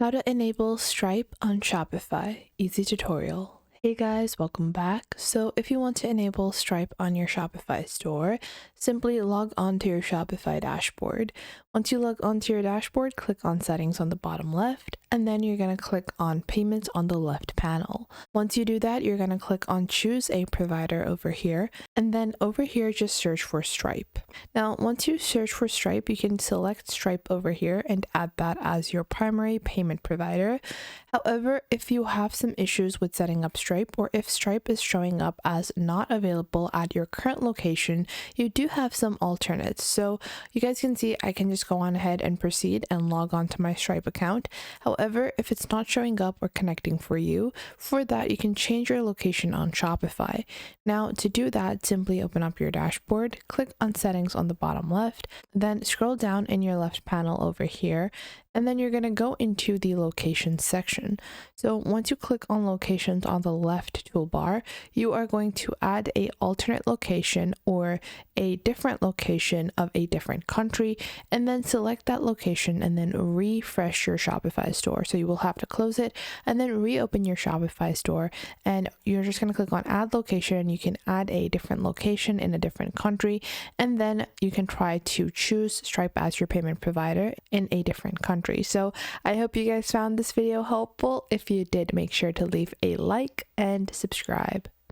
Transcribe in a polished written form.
How to enable Stripe on Shopify. Easy tutorial. Hey guys, welcome back. So if you want to enable Stripe on your Shopify store, simply log on to your Shopify dashboard. Once you log onto your dashboard, click on settings on the bottom left, and then you're going to click on payments on the left panel. Once you do that, you're going to click on choose a provider over here, and then over here, just search for Stripe. Now, once you search for Stripe, you can select Stripe over here and add that as your primary payment provider. However, if you have some issues with setting up Stripe, or if Stripe is showing up as not available at your current location, you do have some alternates. So you guys can see I can just go on ahead and proceed and log on to my Stripe account. However, if it's not showing up or connecting for you, for that you can change your location on Shopify. Now to do that, simply open up your dashboard, click on settings on the bottom left, then scroll down in your left panel over here, and then you're going to go into the locations section. So once you click on locations on the left toolbar, you are going to add a alternate location or a different location of a different country, and then select that location and then refresh your Shopify store. So you will have to close it and then reopen your Shopify store, and you're just going to click on add location. You can add a different location in a different country, and then you can try to choose Stripe as your payment provider in a different country. So I hope you guys found this video helpful. If you did, make sure to leave a like and subscribe.